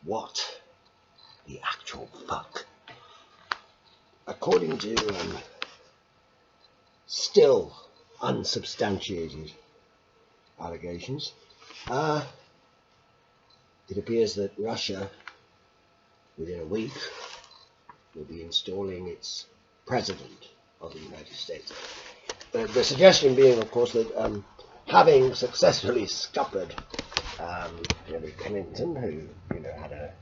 what the actual fuck? According to still unsubstantiated allegations, it appears that Russia, within a week, will be installing its president of the United States. The suggestion being, of course, that having successfully scuppered Hillary Clinton, who had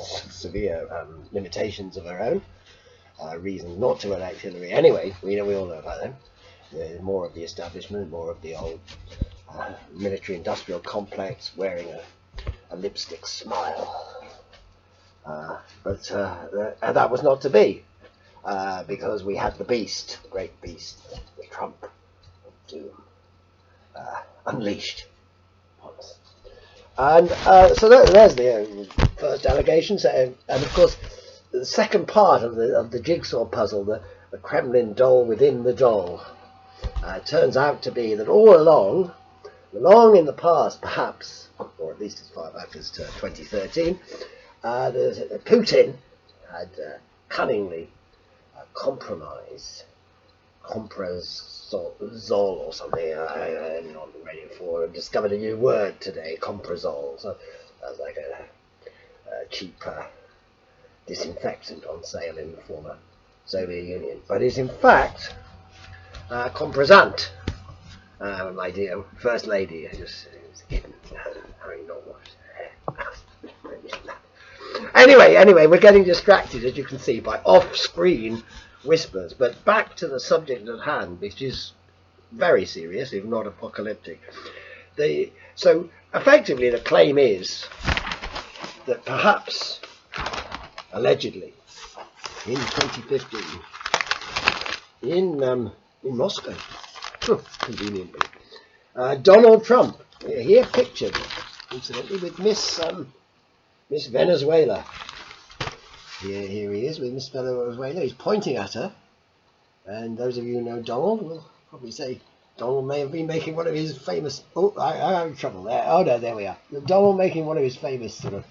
severe limitations of her own, reasons not to elect Hillary anyway. We all know about them. More of the establishment, more of the old military-industrial complex, wearing a lipstick smile. But that was not to be, because we had the beast, the great beast, the Trump of doom, unleashed upon us. And so there's the first allegations, and of course the second part of the jigsaw puzzle, the Kremlin doll within the doll, turns out to be that all along in the past, perhaps, or at least as far back as 2013, Putin had cunningly compromised comprazole or something. I'm not ready for. I've discovered a new word today, comprazole. So that's like a cheap disinfectant on sale in the former Soviet Union, but it's in fact comprazant. My dear First Lady, I just kidding. Having not watched. Anyway, we're getting distracted, as you can see, by off-screen whispers. But back to the subject at hand, which is very serious, if not apocalyptic. So effectively, the claim is that perhaps, allegedly, in 2015, in Moscow, conveniently, Donald Trump, here pictured, incidentally, with Miss Venezuela. Here he is with Miss Venezuela. He's pointing at her, and those of you who know Donald will probably say Donald may have been making one of his famous. Oh, I'm in trouble there. Oh no, there we are. Donald making one of his famous sort of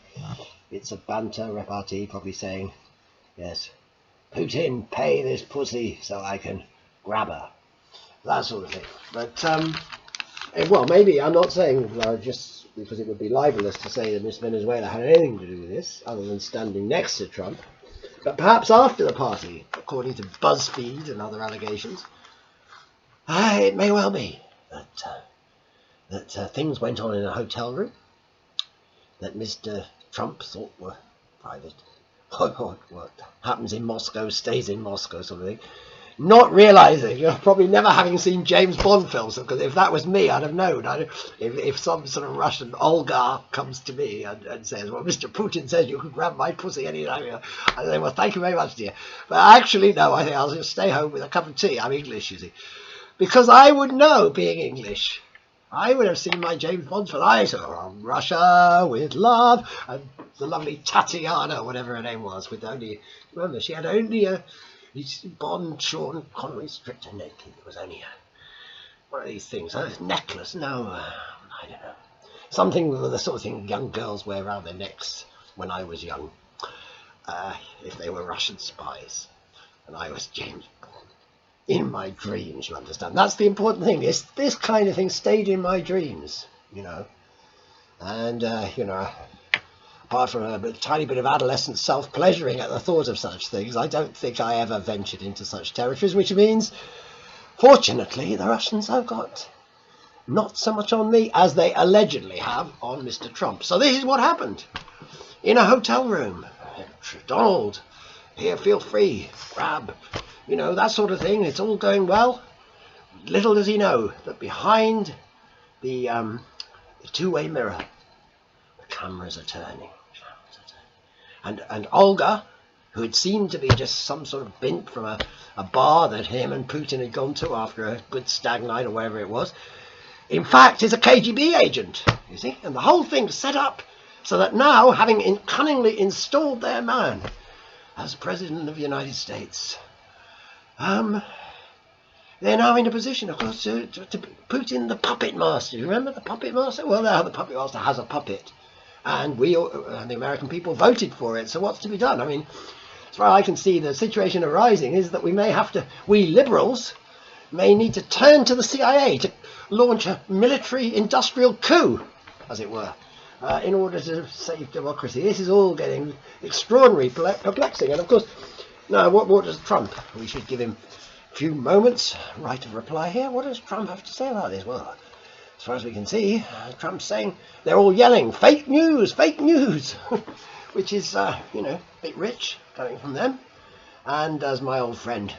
bits of banter repartee, probably saying, "Yes, Putin, pay this pussy so I can grab her," that sort of thing. But well, maybe I'm not saying just because it would be libelous to say that Miss Venezuela had anything to do with this, other than standing next to Trump. But perhaps after the party, according to BuzzFeed and other allegations, it may well be that things went on in a hotel room that Mr. Trump thought were private. What happens in Moscow stays in Moscow, sort of thing. Not realising, probably never having seen James Bond films, because if that was me, I'd have known. If some sort of Russian oligarch comes to me and says, "Well, Mr. Putin says you can grab my pussy anytime," I say, "Well, thank you very much, dear. But actually, no, I think I'll just stay home with a cup of tea." I'm English, you see. Because I would know, being English, I would have seen my James Bond film. I saw Russia with love, and the lovely Tatiana, whatever her name was, with only, remember, she had only a Bond, Sean Connery, stripped her naked. It was only one of these things. A necklace? No, I don't know. Something, the sort of thing young girls wear around their necks when I was young. If they were Russian spies. And I was James Bond. In my dreams, you understand. That's the important thing. This kind of thing stayed in my dreams, And, apart from a tiny bit of adolescent self-pleasuring at the thought of such things, I don't think I ever ventured into such territories, which means, fortunately, the Russians have got not so much on me as they allegedly have on Mr. Trump. So this is what happened. In a hotel room, Donald, here, feel free, grab, that sort of thing. It's all going well. Little does he know that behind the two-way mirror, the cameras are turning. And Olga, who had seemed to be just some sort of bint from a bar that him and Putin had gone to after a good stag night or wherever it was, in fact is a KGB agent, you see. And the whole thing's set up so that now, having cunningly installed their man as President of the United States, they're now in a position, of course, to put in the puppet master. You remember the puppet master? Well, now the puppet master has a puppet. and the American people voted for it. So what's to be done? I mean, as far as I can see, the situation arising is that we liberals may need to turn to the CIA to launch a military industrial coup, as it were, in order to save democracy. This is all getting extraordinarily perplexing. And of course, now what does Trump? We should give him a few moments right of reply here. What does Trump have to say about this? Well, as far as we can see, Trump's saying they're all yelling fake news, which is a bit rich coming from them. And as my old friend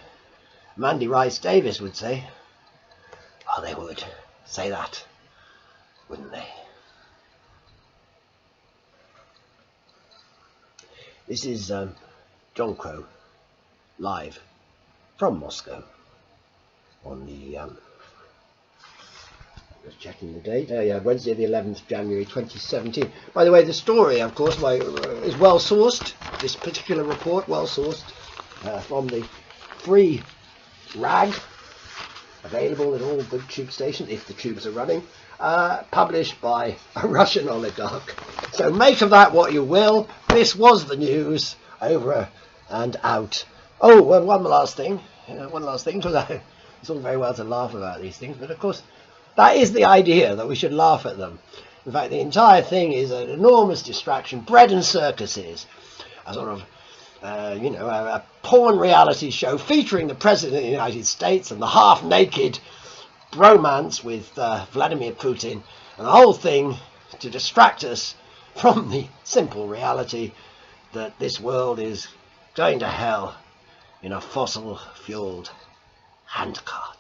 Mandy Rice Davis would say, oh, they would say that, wouldn't they? This is John Crow, live from Moscow on the, just checking the date, Wednesday the 11th January 2017. By the way, the story, of course, is well sourced, this particular report, well sourced from the free rag, available at all good tube stations, if the tubes are running, published by a Russian oligarch. So make of that what you will. This was the news, over and out. Oh, well, one last thing, because it's all very well to laugh about these things, but of course that is the idea, that we should laugh at them. In fact, the entire thing is an enormous distraction, bread and circuses, a sort of a porn reality show featuring the President of the United States and the half-naked bromance with Vladimir Putin, and the whole thing to distract us from the simple reality that this world is going to hell in a fossil-fueled handcar.